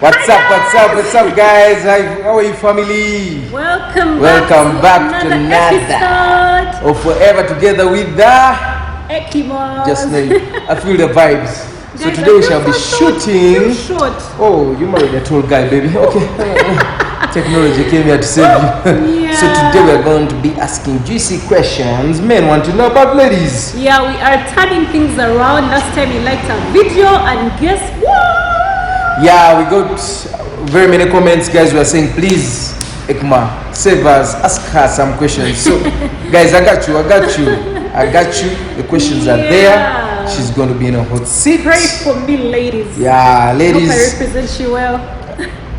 What's up, guys? How are you, family? Welcome back to another of Forever Together with the Ekimos. Just know you. I feel the vibes. So Guys, today we shall be shooting. Short. Oh, you married a tall guy, baby. Okay. Technology came here to save you. Yeah. So today we are going to be asking juicy questions men want to know about ladies. Yeah, we are turning things around. Last time you liked our video, and guess what? Yeah, we got very many comments, guys. We are saying, please, Ekma, save us, ask her some questions. So, guys, I got you. The questions are there. She's going to be in a hot seat. Pray for me, ladies. Yeah, ladies. Hope I represent you well.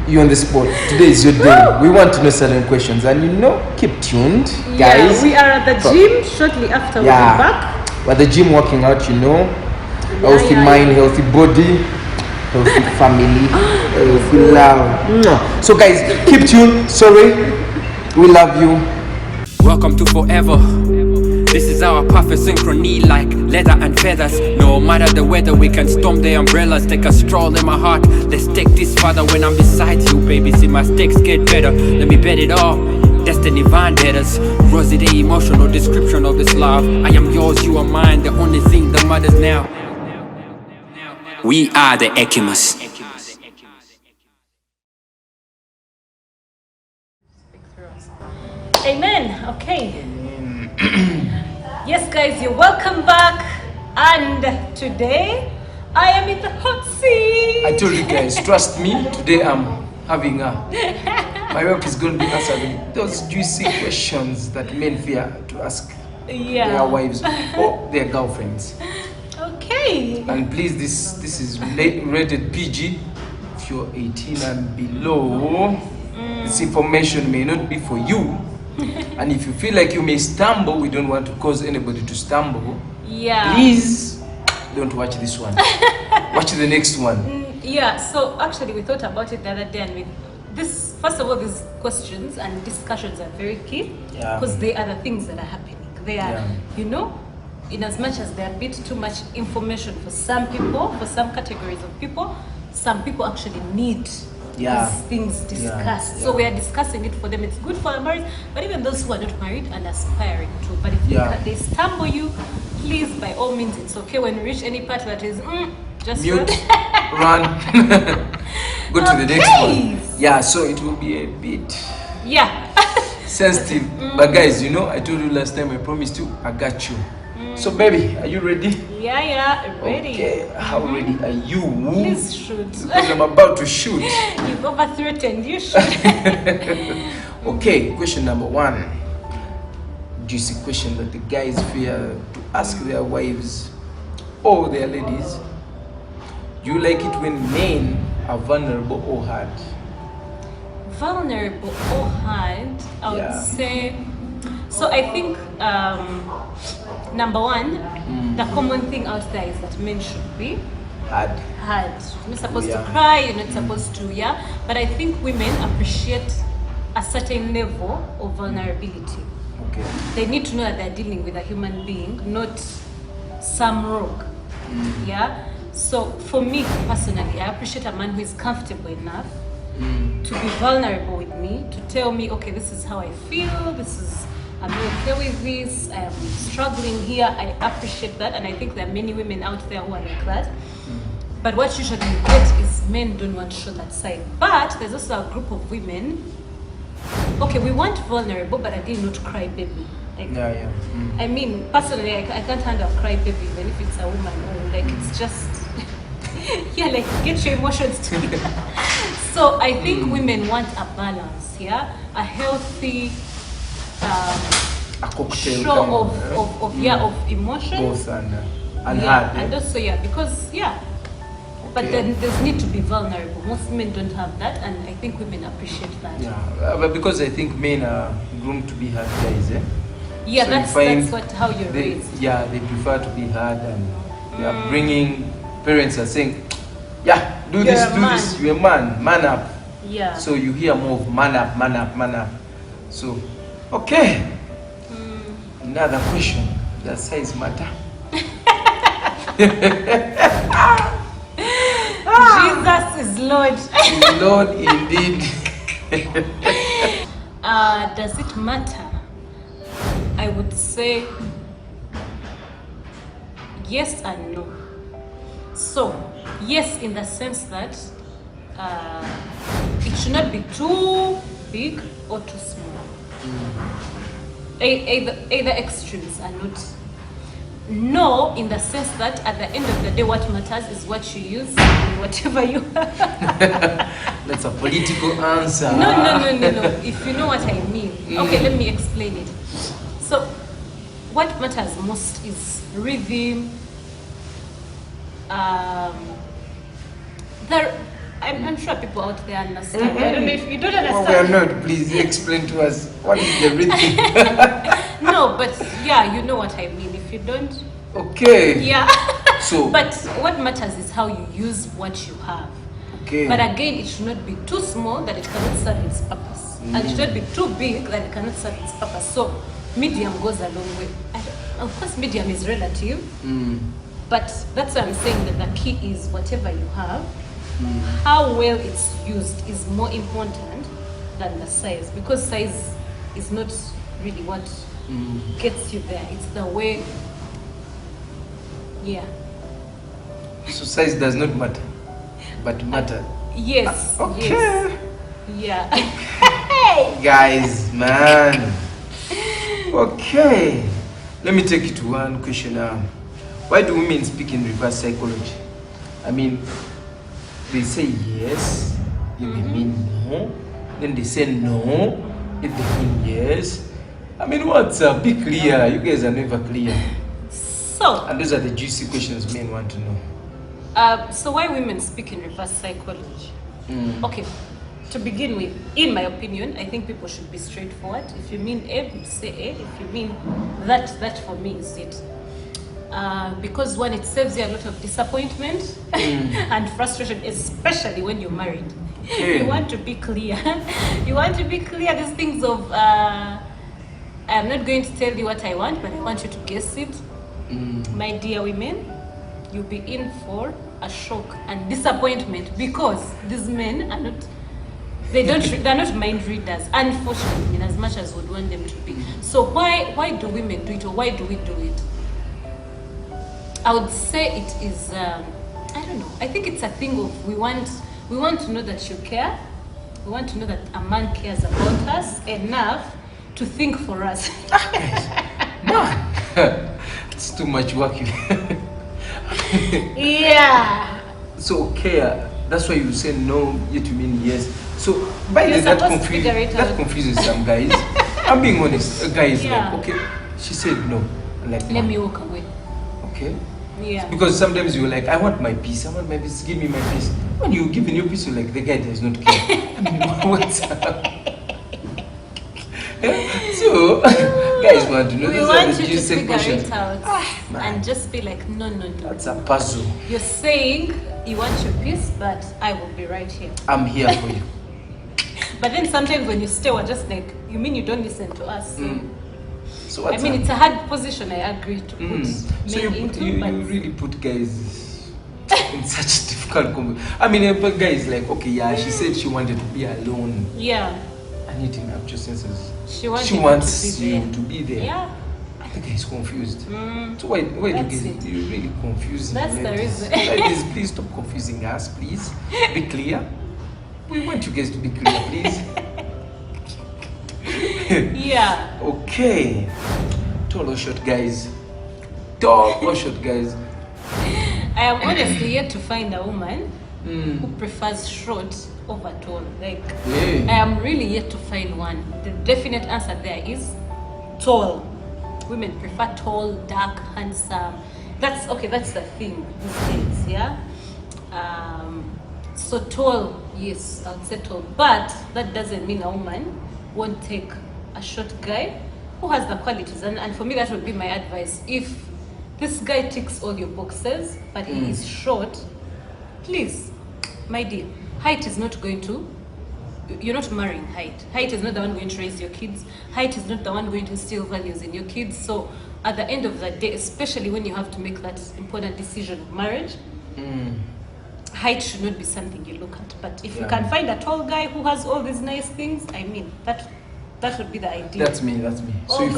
You on the spot. Today is your day. We want to know certain questions, and keep tuned, guys. Yeah, we are at the gym shortly after we're back. We're at the gym working out, healthy mind, healthy body, healthy family, healthy love. So, guys, keep tuned. Sorry, we love you. Welcome to Forever. This is our perfect synchrony, like leather and feathers. No matter the weather, we can storm the umbrellas. Take a stroll in my heart. Let's take this further when I'm beside you, baby. See my stakes get better. Let me bet it all. Destiny vendettas. Rosy the emotional description of this love. I am yours, you are mine. The only thing that matters now. We are the Ekimas. Amen. Okay. Yes, guys, you're welcome back. And today, I am in the hot seat. I told you guys, trust me. Today I'm having my wife is going to be answering those juicy questions that men fear to ask their wives or their girlfriends. Okay. And please, this is rated PG. If you're 18 and below, this information may not be for you. And if you feel like you may stumble, we don't want to cause anybody to stumble. Yeah. Please don't watch this one. Watch the next one. Yeah. So actually, we thought about it the other day, and first of all, these questions and discussions are very key because they are the things that are happening. They are, in as much as they are a bit too much information for some people, for some categories of people, some people actually need these things discussed. So we are discussing it for them. It's good for the married, but even those who are not married and aspiring to. But if they stumble you, please, by all means, it's okay. When you reach any part that is just mute, run, go to the next one. Yeah, so it will be a bit sensitive. But guys, I told you last time, I promised you, I got you. So baby, are you ready? Yeah, ready. Okay, how ready are you? Please shoot. Because I'm about to shoot. You've over-threatened, you shoot. Okay, question number 1. Juicy question that the guys fear to ask their wives or their ladies. Do you like it when men are vulnerable or hard? Vulnerable or hard, I would say. So I think number 1, the common thing out there is that men should be hard. You're not supposed to cry, you're not supposed to, but I think women appreciate a certain level of vulnerability. Okay. They need to know that they're dealing with a human being, not some rogue. So for me personally, I appreciate a man who is comfortable enough to be vulnerable with me, to tell me, okay, this is how I feel, I'm not okay with this, I am struggling here. I appreciate that, and I think there are many women out there who are like that. But what usually you get is men don't want to show that side. But there's also a group of women, okay, we want vulnerable, but I did not cry baby. I mean, personally, I can't handle a cry baby, even if it's a woman, or it's just, get your emotions together. So I think women want a balance, a healthy a cocktail show of emotions, both and hard, and also because but then there's need to be vulnerable. Most men don't have that, and I think women appreciate that. But because I think men are groomed to be hard guys, so that's how you're raised. They prefer to be hard, and they are bringing parents are saying, do this, you're a man up. So you hear more of man up. So okay. Another question. Does size matter? Jesus is Lord. Is Lord indeed. Does it matter? I would say yes and no. So, yes, in the sense that it should not be too big or too small. Either extremes are not. No, in the sense that at the end of the day, what matters is what you use and whatever you That's a political answer. No. If you know what I mean. Okay, let me explain it. So, what matters most is rhythm. I'm sure people out there understand. I don't know if you don't understand. Well, we are not. Please explain to us what is the rhythm. No, but yeah, you know what I mean. If you don't, okay. yeah. So, but what matters is how you use what you have. okay. But again, it should not be too small that it cannot serve its purpose, and it should not be too big that it cannot serve its purpose. So, medium goes a long way. Of course, medium is relative, but that's why I'm saying that the key is whatever you have. How well it's used is more important than the size, because size is not really what gets you there. It's the way. Yeah. So size does not matter, but matter. Yes. Okay. Yes. Yeah. Guys, man. Okay. Let me take you to one question now. Why do women speak in reverse psychology? I mean, they say yes if they mean no, then they say no if they mean yes. I mean, what's be clear? You guys are never clear. So, And those are the juicy questions men want to know. so why women speak in reverse psychology? Okay, to begin with, in my opinion, I think people should be straightforward. If you mean A, you say A. If you mean that for me is it. Because one, it saves you a lot of disappointment and frustration, especially when you're married. Okay. You want to be clear. You want to be clear. These things of, I'm not going to tell you what I want, but I want you to guess it. My dear women, you'll be in for a shock and disappointment, because these men are not, they're not mind readers, unfortunately, in as much as we would want them to be. So why do women do it, or why do we do it? I would say it is, I don't know. I think it's a thing of we want to know that you care. We want to know that a man cares about us enough to think for us. Man, it's too much work. Yeah. So care. That's why you say no, yet you mean yes. So by You're that supposed to figure it that out. confuses some guys. I'm being honest. A guy is Yeah. like, okay, she said no. I'm like, Let me walk away. okay. Yeah. Because sometimes you're like, I want my peace, give me my peace. When you're giving your peace, you're like, the guy does not care. I mean, what's up? So, guys want to know. We Those want are you the to juicy figure questions. it out Man. and just be like, no. That's a puzzle. You're saying you want your peace, but I will be right here. I'm here for you. But then sometimes when you stay, we're just like, you mean you don't listen to us? So I what's mean, up? it's a hard position, I agree, to put So men into, you but really put guys in such difficult conversation. I mean, a guy is like, okay, yeah, she said she wanted to be alone. yeah, And eating up your senses. she wants you to be there. Yeah, I think he's confused. So why do you That's guys it. you really confusing? That's the ladies? reason. Ladies, please stop confusing us, please. Be clear. We want you guys to be clear, please. yeah. Okay. Tall or short guys? Tall or short guys? I am honestly yet to find a woman Mm. who prefers short over tall. Like, Yeah. I am really yet to find one. The definite answer there is tall. Women prefer tall, dark, handsome. That's okay. That's the thing these days, yeah. So tall, yes, I would say tall, but that doesn't mean a woman won't take a short guy who has the qualities. And for me, that would be my advice. If this guy ticks all your boxes, but he is short, please, my dear, height is not going to. You're not marrying height. Height is not the one going to raise your kids. Height is not the one going to instill values in your kids. So at the end of the day, especially when you have to make that important decision of marriage, height should not be something you look at. But if you can find a tall guy who has all these nice things, I mean, that would be the ideal. That's me. So if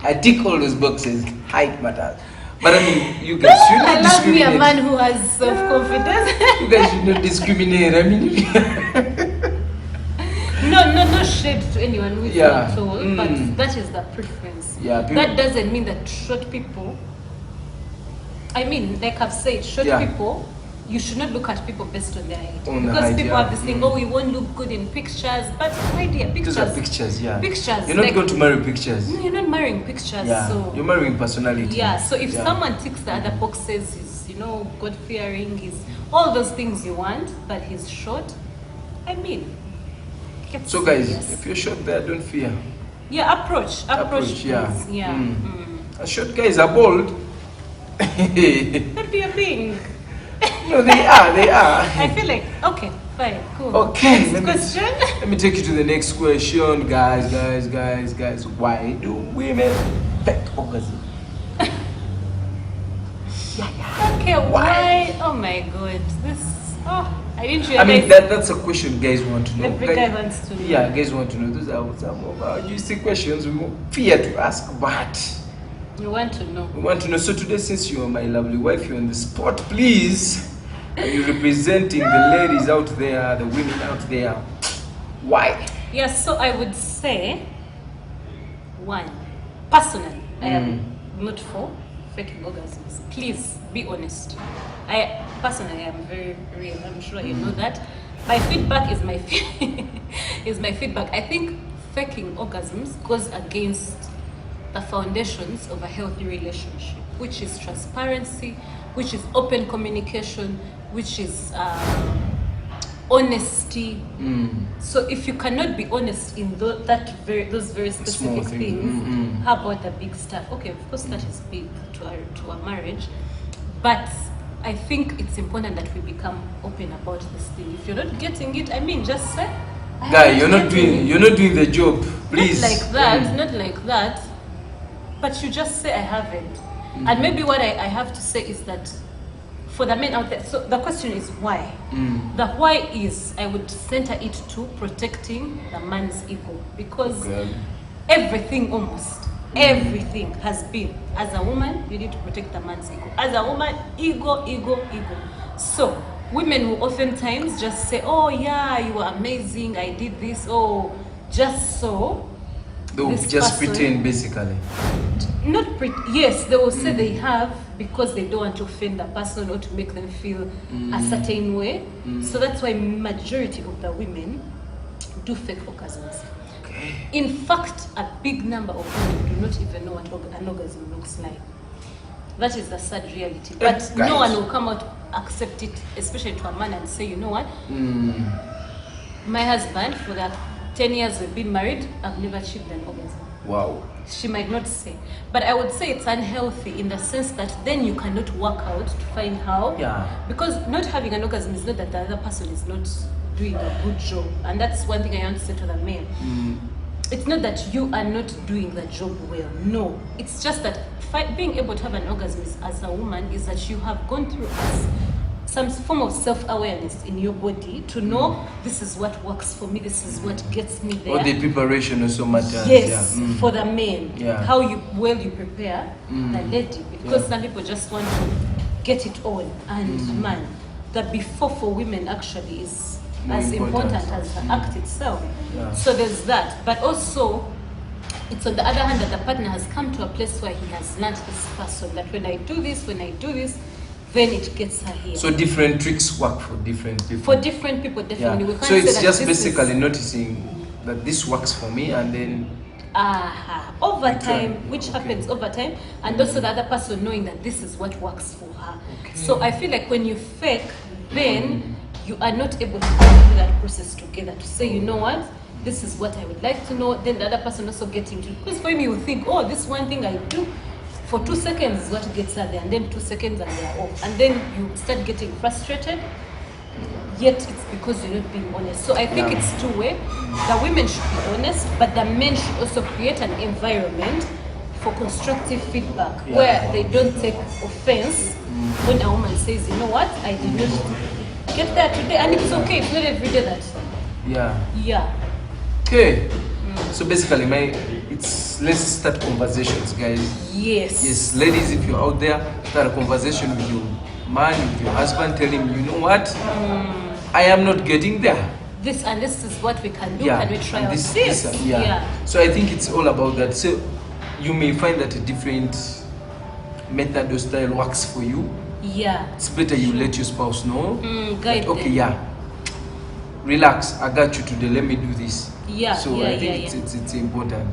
I tick all those boxes, height matters. But I mean, you guys should not discriminate. I love me a man who has self-confidence. You guys should not discriminate. I mean, no shade to anyone who is not tall, but that is the preference. Yeah, that doesn't mean that short people, I mean, like I've said, short people, you should not look at people based on their height. Because people have this thing, oh, we won't look good in pictures. But my dear, pictures. Those are pictures, yeah. Pictures. You're not going to marry pictures. No, you're not marrying pictures. Yeah. So you're marrying personality. Yeah, so if someone ticks the other boxes, he's, God-fearing, he's all those things you want, but he's short, I mean. So guys, if you're short there, don't fear. Yeah, approach, yeah. Please. Yeah. And short guys are bold. But you're being. No, they are. I feel like, okay, fine, cool. Okay, next question. Let me take you to the next question, guys. Why do women fake orgasm? Okay, why? Oh my God, I didn't realize. I mean, that's a question guys want to know. Every guy wants to know. Yeah, guys want to know. Those are some of our juicy questions we fear to ask, but we want to know. We want to know. So today, since you are my lovely wife, you're on the spot, please. Are you representing the ladies out there, the women out there? Why? Yes, so I would say, one, personally, I am not for faking orgasms. Please be honest. I personally am very real. I'm sure you know that. My feedback is my feedback. I think faking orgasms goes against the foundations of a healthy relationship, which is transparency, which is open communication, which is honesty. So if you cannot be honest in those very specific things, how about the big stuff? Okay, of course that is big to a marriage, but I think it's important that we become open about this thing. If you're not getting it, I mean, just say, guy, you're not doing the job, please. Not like that. But you just say I haven't. And maybe what I have to say is that for the men out there, so the question is why? The why is, I would center it to protecting the man's ego. Because everything everything has been, as a woman, you need to protect the man's ego. As a woman, ego. So women will oftentimes just say, oh yeah, you are amazing, I did this, just so. They'll just pretend, basically. Yes, they will say they have because they don't want to offend the person or to make them feel a certain way. So that's why majority of the women do fake orgasms. Okay. In fact, a big number of women do not even know what an orgasm looks like. That is the sad reality. But no one will come out, accept it, especially to a man, and say, you know what? My husband, for the 10 years we've been married, I've never achieved an orgasm. Wow. She might not say. But I would say it's unhealthy in the sense that then you cannot work out to find how. Yeah. Because not having an orgasm is not that the other person is not doing a good job. And that's one thing I want to say to the men. It's not that you are not doing the job well. No. It's just that being able to have an orgasm as a woman is that you have gone through some form of self-awareness in your body to know this is what works for me, this is what gets me there. Or the preparation also matters. Yes, for the men. Yeah. How you prepare the lady. Because some people just want to get it all. And man, the before for women actually is as important as the act itself. Yeah. So there's that. But also, it's on the other hand that the partner has come to a place where he has learned this person, that when I do this, then it gets her here. So different tricks work for different people. For different people, definitely. Yeah. We can't So it's say just that basically noticing that this works for me, and then over time, which happens over time, and also the other person knowing that this is what works for her. Okay. So I feel like when you fake, then you are not able to go through that process together to say, you know what, this is what I would like to know. Then the other person also getting to, because for him you will think, oh, this one thing I do for 2 seconds is what gets her there, and then 2 seconds and they're off, and then you start getting frustrated. Yet it's because you're not being honest. So I think it's two-way. The women should be honest, but the men should also create an environment for constructive feedback, where they don't take offense when a woman says, you know what, I did not get that today, and it's okay. It's not every day that. Yeah. Okay. So basically, let's start conversations, guys. Yes, ladies, if you're out there, start a conversation with your man, with your husband, tell him, you know what, I am not getting there. This is what we can do. Can we try out this? So I think it's all about that. So you may find that a different method or style works for you. It's better you let your spouse know. Guide them. Relax, I got you today, let me do this. So I think it's important.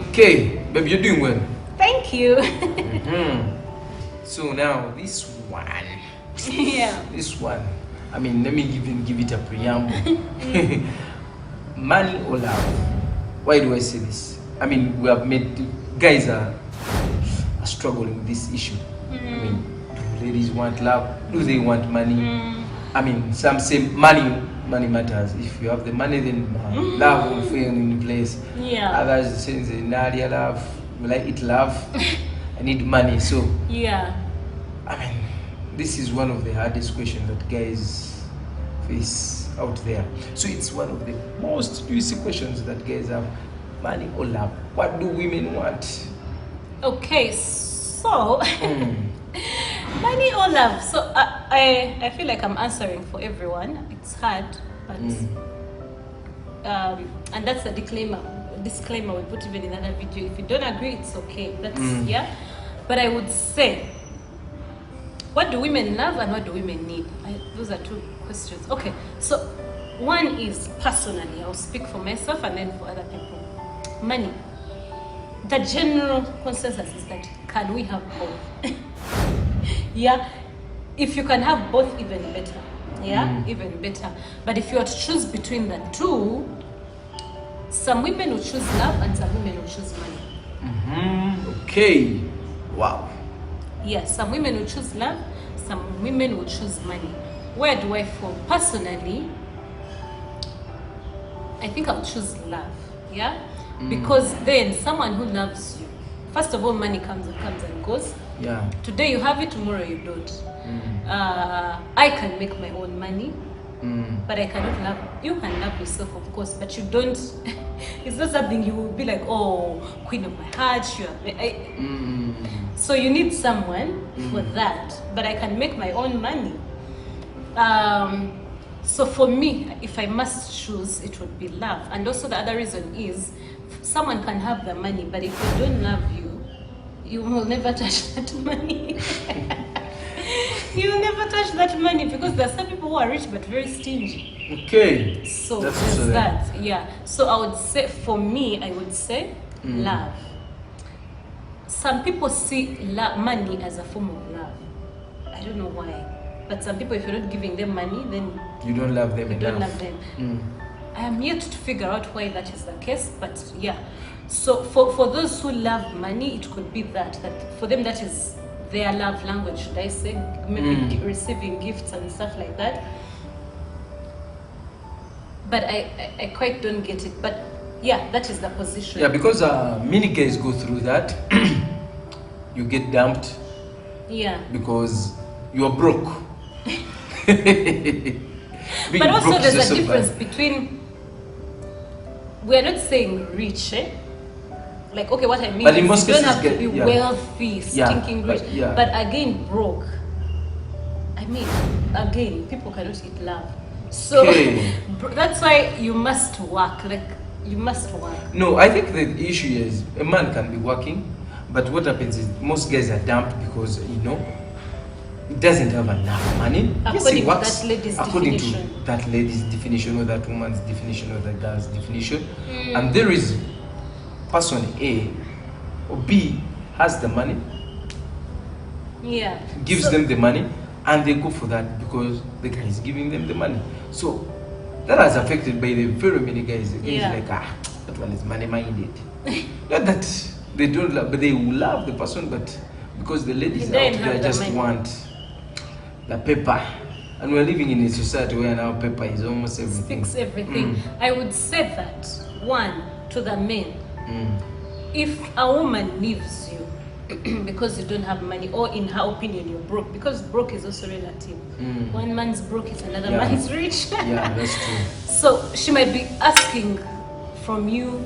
Okay, baby, you're doing well. Thank you. So now this one. This one. I mean, let me give it a preamble. Money or love? Why do I say this? I mean, we have made guys are struggling with this issue. I mean, do ladies want love? Do they want money? I mean, some say money matters. If you have the money, then love will fall in place. Others say, Nadia love, will I eat love? I need money. So I mean, this is one of the hardest questions that guys face out there. So it's one of the most juicy questions that guys have. Money or love? What do women want? Okay, so money or love? So I feel like I'm answering for everyone. It's hard, but and that's a disclaimer we put even in another video. If you don't agree, it's okay. That's But I would say, what do women love and what do women need? Those are two questions. Okay, so one is personally, I'll speak for myself and then for other people. Money. The general consensus is that can we have both? If you can have both, even better. Even better. But if you are to choose between the two, some women will choose love and some women will choose money. Okay. Wow. Some women will choose love, some women will choose money. Where do I fall? Personally, I think I'll choose love. Because then someone who loves you, first of all, money comes and goes. Today you have it, tomorrow you don't. I can make my own money, but I cannot love you. You can love yourself, of course, but you don't. It's not something you will be like, oh, queen of my heart. So you need someone for that. But I can make my own money. So for me, if I must choose, it would be love. And also the other reason is, someone can have the money, but if they don't love you, you will never touch that money. You will never touch that money, because there are some people who are rich but very stingy. Okay. So there's that. So I would say, for me, I would say love. Some people see money as a form of love. I don't know why. But some people, if you're not giving them money, then you don't love them. Don't love them. I am yet to figure out why that is the case, but So for those who love money, it could be that for them that is their love language, should I say? Maybe receiving gifts and stuff like that. But I quite don't get it. But that is the position. Because many guys go through that. You get dumped. Because you're broke. But also there's a difference between, we're not saying rich, like, okay, what I mean but in is most you don't cases have to be wealthy, stinking rich. But again, broke. I mean, again, people cannot eat love. So that's why you must work. You must work. No, I think the issue is a man can be working, but what happens is most guys are dumped because, he doesn't have enough money. According he works to that lady's according definition. to that lady's definition, or that woman's definition, or that guy's definition. And there is person A or B has the money, gives them the money, and they go for that because the guy is giving them the money. So that has affected by the very many guys. The guys like, that one is money minded. Not that they don't love, but they will love the person, but because the ladies out there just want the paper. And we're living in a society where now paper is almost everything. Speaks everything. I would say that, one, to the men, if a woman leaves you because you don't have money, or in her opinion you're broke, because broke is also relative. One man's broke is another man's rich. Yeah, that's true. So she might be asking from you,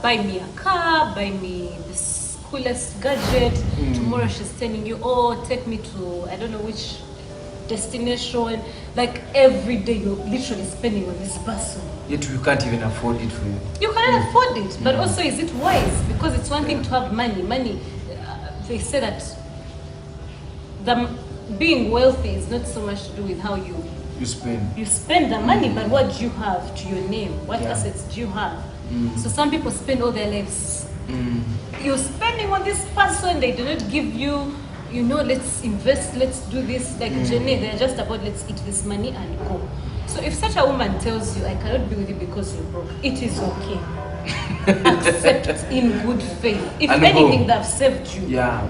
buy me a car, buy me this coolest gadget. Tomorrow she's telling you, oh, take me to I don't know which destination. Like every day you're literally spending on this person. Yet you can't even afford it for you. You cannot afford it, but also is it wise? Because it's one thing to have money. Money, they say that being wealthy is not so much to do with how you spend the money, but what do you have to your name? What assets do you have? So some people spend all their lives. You're spending on this person, they do not give you, let's invest, let's do this. Like Jenny, they're just about let's eat this money and go. So if such a woman tells you, I cannot be with you because you're broke, it is okay. Accept in good faith. If and anything, go. They've saved you.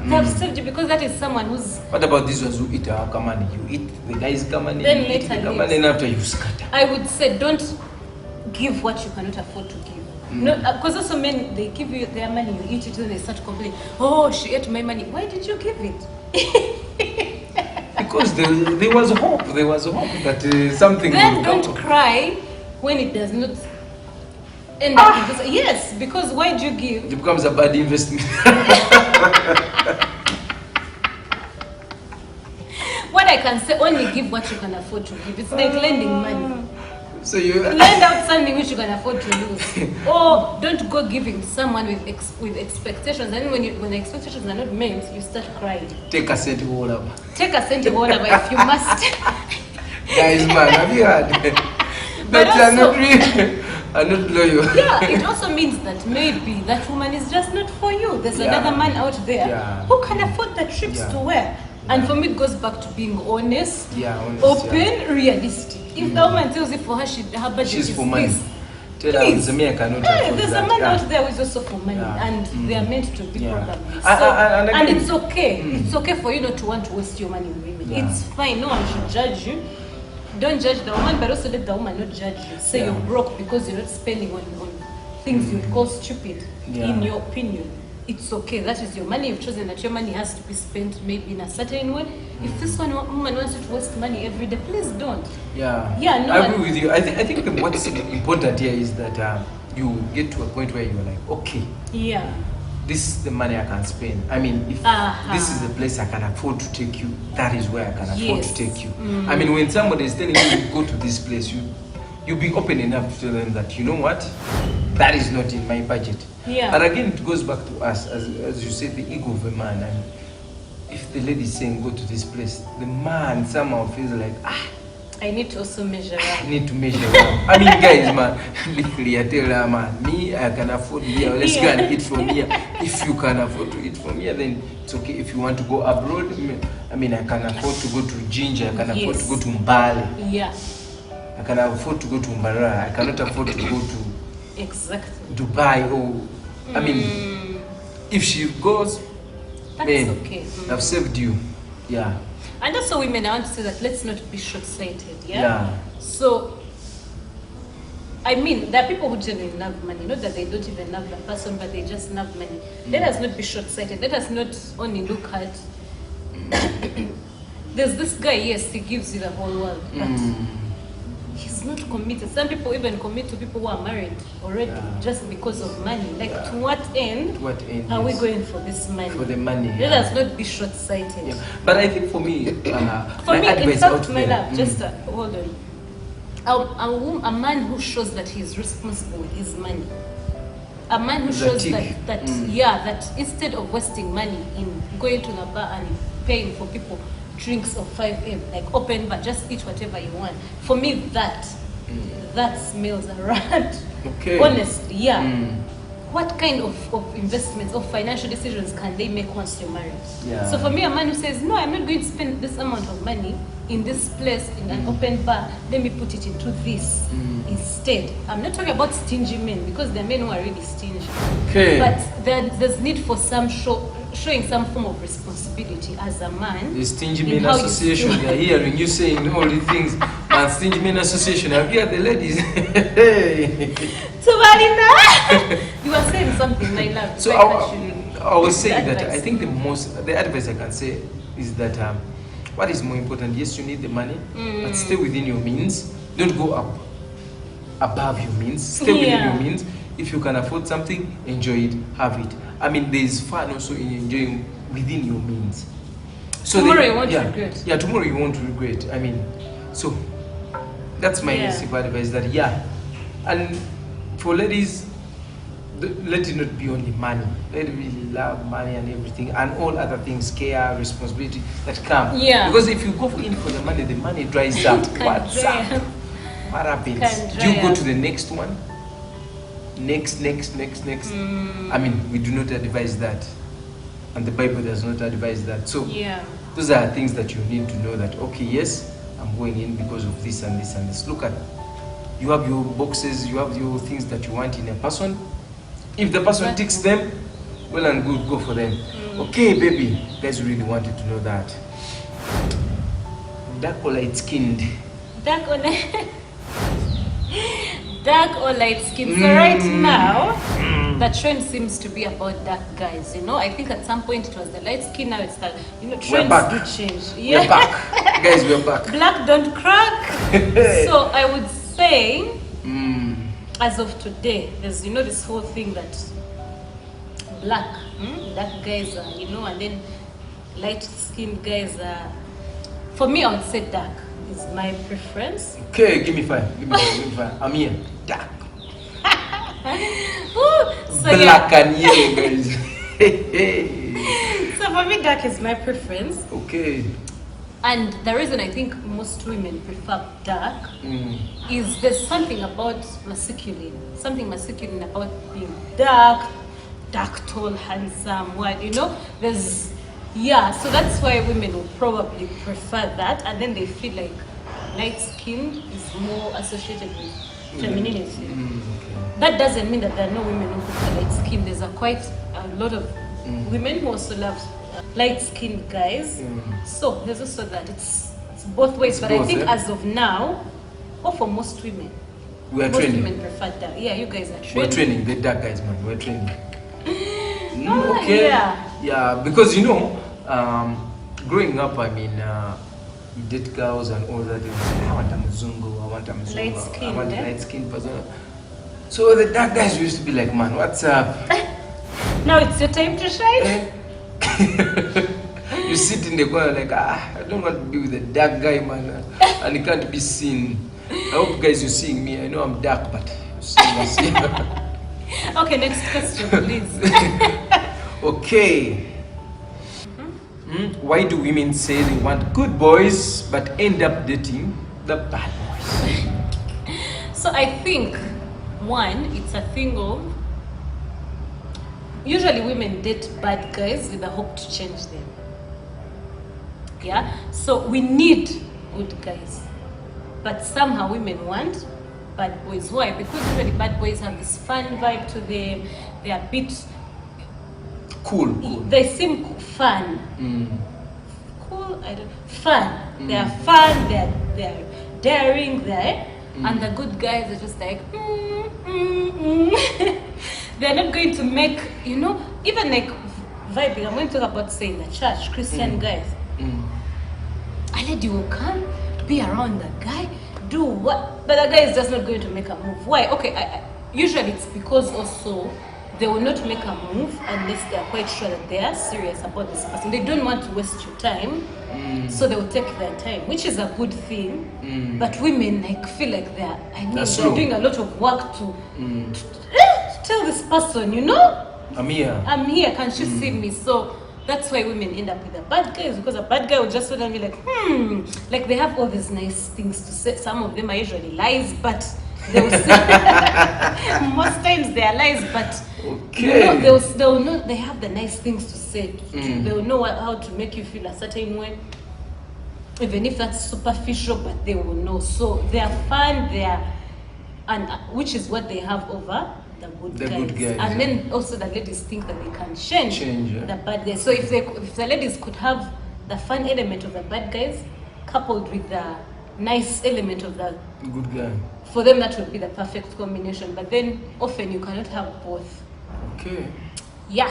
They've saved you because that is someone who's... What about these ones who eat our money? You eat the guy's money, then you eat the later money, and after you scatter. I would say don't give what you cannot afford to give. Because also men, they give you their money, you eat it, and they start complaining, oh, she ate my money. Why did you give it? Because there was hope. There was hope that something then would don't come. Cry when it does not end up in this. Yes, because why do you give? It becomes a bad investment. What I can say, only give what you can afford to give. It's like lending money. So you lend out something which you can afford to lose, or don't go giving to someone with expectations. And when the expectations are not met, you start crying. Take a cent whatever. Take a cent whatever if you must. Guys, man, have you heard? But also, are not loyal. Yeah, it also means that maybe that woman is just not for you. There's another man out there who can afford the trips to wear. And for me, it goes back to being honest, open, realistic. If the woman tells you for her, her budget she's is for money. this, Tell her there's a man cannot afford there's that. a man out there who is also for money, and they are meant to be probably. So, and it's okay. It's okay for you not to want to waste your money on women. It's fine. No one should judge you. Don't judge the woman, but also let the woman not judge you. Say you're broke because you're not spending on things you'd call stupid, in your opinion. It's okay. That is your money. You've chosen that your money has to be spent maybe in a certain way. If this woman wants you to waste money every day, please don't. No, I agree with you. I think what's important here is that you get to a point where you're like, okay, this is the money I can spend. I mean, if this is the place I can afford to take you, that is where I can afford to take you. I mean, when somebody is telling you go to this place, you be open enough to tell them that, you know what, that is not in my budget. And again, it goes back to us, as you said, the ego of a man. And if the lady is saying go to this place, the man somehow feels like, I need to also measure up. I need to measure up. I mean, guys, man, literally, I tell her, man, me, I can afford here. Let's go and eat from here. If you can afford to eat from here, then it's okay. If you want to go abroad, I mean, I can afford to go to Ginger. I can afford to go to Mbale. I can afford to go to Mbara. I cannot afford to go to Dubai. Or, I mean, if she goes, that's okay. I've saved you. And also women, I want to say that let's not be short-sighted, So, I mean, there are people who genuinely love money. Not that they don't even love the person, but they just love money. Let us not be short-sighted. Let us not only look at... There's this guy, yes, he gives you the whole world, but he's not committed. Some people even commit to people who are married already just because of money. Like, to what end are we going for this money? For the money. Let us not be short-sighted. But I think for me, in fact, my love, just hold on. A man who shows that he's responsible with his money. A man who shows that instead of wasting money in going to the bar and paying for people drinks of 5M, like open bar, just eat whatever you want. For me, that smells a rat. Okay. Honestly, What kind of investments or financial decisions can they make once you're married? So for me, a man who says, no, I'm not going to spend this amount of money in this place, in an open bar, let me put it into this instead. I'm not talking about stingy men, because there are men who are really stingy. Okay. But there's need for some showing some form of responsibility as a man. The Stingy Men Association, they are hearing you saying all the things. And Stingy Men Association, I'll get the ladies. You were saying something, my love. So I was saying that I think the advice I can say is that what is more important? Yes, you need the money, but stay within your means. Don't go up above your means. Stay within your means. If you can afford something, enjoy it, have it. I mean, there is fun also in enjoying within your means. So tomorrow you won't regret. Yeah, tomorrow you won't regret. I mean, so that's my simple advice. That and for ladies, let it not be only money. Let it really love money and everything, and all other things, care, responsibility that come. Yeah. Because if you go in for the money dries up. What's up? What happens? Do you go to the next one? Next. I mean, we do not advise that, and the Bible does not advise that. So those are things that you need to know that, okay, yes, I'm going in because of this and this and this. Look at, you have your boxes, you have your things that you want in a person. If the person ticks them, well and good, go for them. Okay, baby, you guys really wanted to know that. Dark or light skinned? Dark or light skin. So right now, the trend seems to be about dark guys. You know, I think at some point it was the light skin. Now it's the trends do change. Yeah. We're back, guys. We're back. Black don't crack. So I would say, as of today, there's this whole thing that black guys are and then light skinned guys are. For me, I would say dark is my preference. Okay, give me five. I'm here. Dark. Black and yellow, guys. So for me, dark is my preference. Okay. And the reason I think most women prefer dark is there's something about masculine. Something masculine about being dark, tall, handsome, there's so that's why women will probably prefer that, and then they feel like light skin is more associated with femininity. That doesn't mean that there are no women who prefer light skin. There's quite a lot of women who also love light skinned guys. So there's also that. It's both ways, but I think as of now, or for most women, most women prefer that. Yeah, you guys are training. We're training the dark guys, man. We're training. Okay. Yeah, because growing up, I mean, you date girls and all that. I want a mzungu, I want a light skin, I want a light skin person. So the dark guys used to be like, man, what's up? Now it's your time to shine. You sit in the corner like, I don't want to be with a dark guy, man, and he can't be seen. I hope guys you're seeing me. I know I'm dark, but you're seeing me. Okay, next question, please. Okay. Why do women say they want good boys but end up dating the bad boys? So I think, one, it's a thing of, usually women date bad guys with the hope to change them. Yeah? So we need good guys. But somehow women want bad boys. Why? Because usually bad boys have this fun vibe to them. They are a bit cool. They seem fun. Cool? Fun. They are fun, they are daring, and the good guys are just like, They're not going to make, even like vibing. I'm going to talk about, say, in the church, Christian guys. A lady will come, be around the guy, do what, but the guy is just not going to make a move. Why? Okay, usually it's because also they will not make a move unless they are quite sure that they are serious about this person. They don't want to waste your time, so they will take their time, which is a good thing. But women feel like they're doing a lot of work to tell this person, I'm here, can she see me? So that's why women end up with the bad guys, because a bad guy will just sort of be like, like they have all these nice things to say. Some of them are usually lies, but they will say, most times they are lies, but they'll know, they have the nice things to say. They'll know how to make you feel a certain way, even if that's superficial, but they will know. So they are fun, and which is what they have over the good guys. And then also the ladies think that they can change the bad guys. So if the ladies could have the fun element of the bad guys coupled with the nice element of that good guy. For them, that would be the perfect combination. But then often you cannot have both. Okay. Yeah.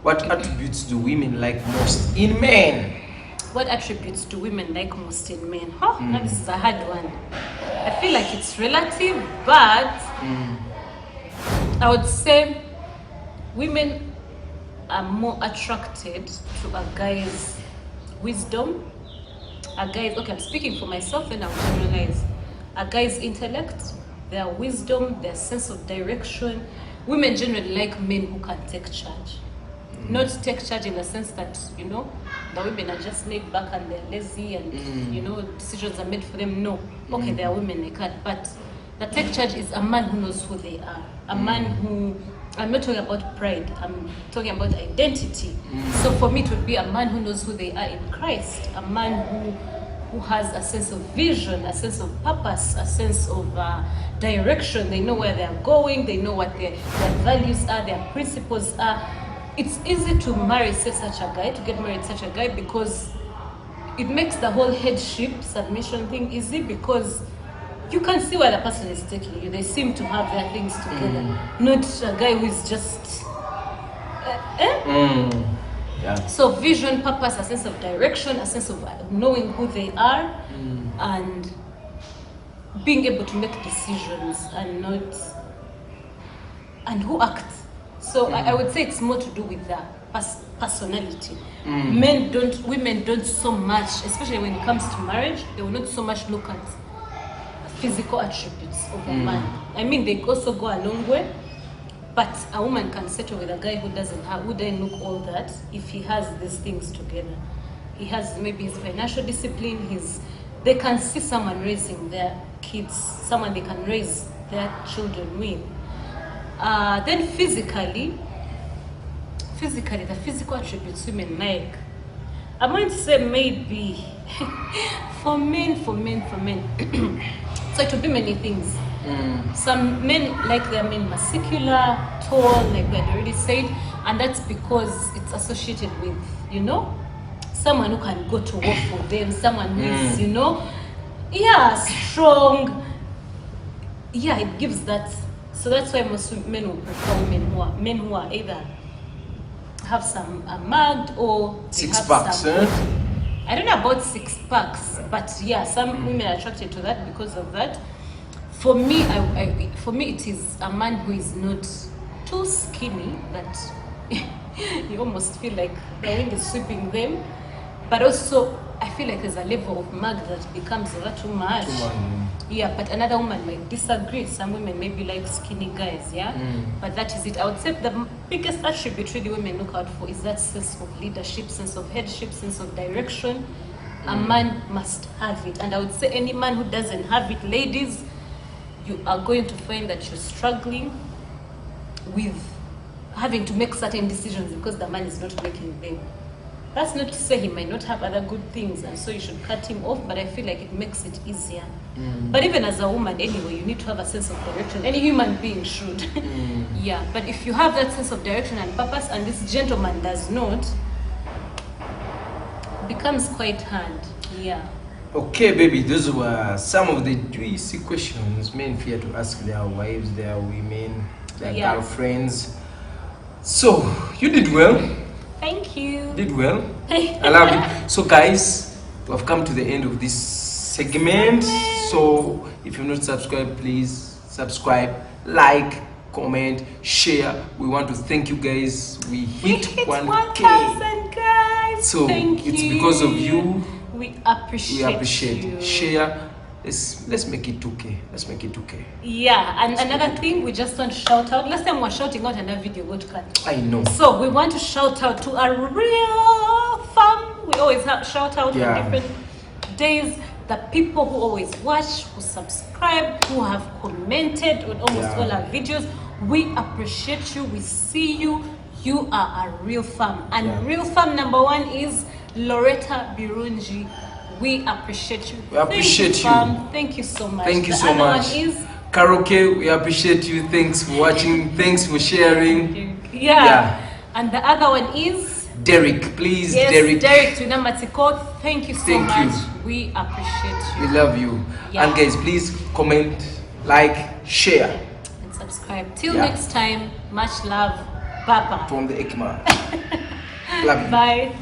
What attributes do women like most in men? What attributes do women like most in men? Now this is a hard one. I feel like it's relative, but I would say women are more attracted to a guy's wisdom. Okay, I'm speaking for myself and I'll generalize. A guy's intellect, their wisdom, their sense of direction. Women generally like men who can take charge. Not take charge in the sense that, you know, the women are just laid back and they're lazy and, you know, decisions are made for them. No. Okay, there are women they can't. But the take charge is a man who knows who they are. A man who, I'm not talking about pride, I'm talking about identity. So for me, it would be a man who knows who they are in Christ. A man who has a sense of vision, a sense of purpose, a sense of direction. They know where they're going. They know what their values are, their principles are. It's easy to marry such a guy, to get married to such a guy, because it makes the whole headship submission thing easy, because you can see where the person is taking you. They seem to have their things together. Not a guy who is just Yeah. So vision, purpose, a sense of direction, a sense of knowing who they are, and being able to make decisions and who acts. So I would say it's more to do with the personality. Women don't so much, especially when it comes to marriage, they will not so much look at physical attributes of a man. I mean, they also go a long way, but a woman can settle with a guy who doesn't look all that if he has these things together. He has maybe his financial discipline, they can see someone raising their kids, someone they can raise their children with. Then physically, the physical attributes women like, I'm going to say maybe for men. So it would be many things. Some men like their men muscular, tall, like we had already said, and that's because it's associated with, you know, someone who can go to war for them, someone who is, you know, strong. Yeah, it gives that. So that's why most men will prefer men who are either have some mugged or six packs. I don't know about 6 packs, but yeah, some women are attracted to that because of that. For me, it is a man who is not too skinny that you almost feel like the wind is sweeping them, but also I feel like there's a level of mug that becomes a little too much. Yeah, but another woman might disagree. Some women maybe like skinny guys, but that is it. I would say the biggest attribute really women look out for is that sense of leadership, sense of headship, sense of direction. A man must have it, and I would say any man who doesn't have it, ladies, you are going to find that you're struggling with having to make certain decisions because the man is not making them. That's not to say he might not have other good things, and so you should cut him off, but I feel like it makes it easier. But even as a woman anyway, you need to have a sense of direction. Any human being should. Yeah, but if you have that sense of direction and purpose, and this gentleman does not, it becomes quite hard. Yeah. Okay, baby, those were some of the juicy questions men fear to ask their wives, their women, their girlfriends. So, you did well. Thank you. Did well. I love it. So, guys, we have come to the end of this segment. So, if you're not subscribed, please subscribe, like, comment, share. We want to thank you guys. We hit 1,000, guys. So, it's because of you. We appreciate you. Share. Let's make it 2K. Yeah, and another thing, we just want to shout out. Last time we were shouting out and that video got cut. I know. So we want to shout out to a real fam. We always shout out on different days. The people who always watch, who subscribe, who have commented on almost all our videos. We appreciate you. We see you. You are a real fam. And real fam number 1 is Loretta Birunji. We appreciate you. We appreciate you. Thank you so much. Thank you so much. The other one is Karaoke. We appreciate you. Thanks for watching. Thanks for sharing. Yeah. And the other one is Derek. Please, yes, Derek. Tunamatiko, thank you so much. We appreciate you. We love you. Yeah. And guys, please comment, like, share. And subscribe. Till next time, much love. Bye-bye. From the Ekman. Love you. Bye.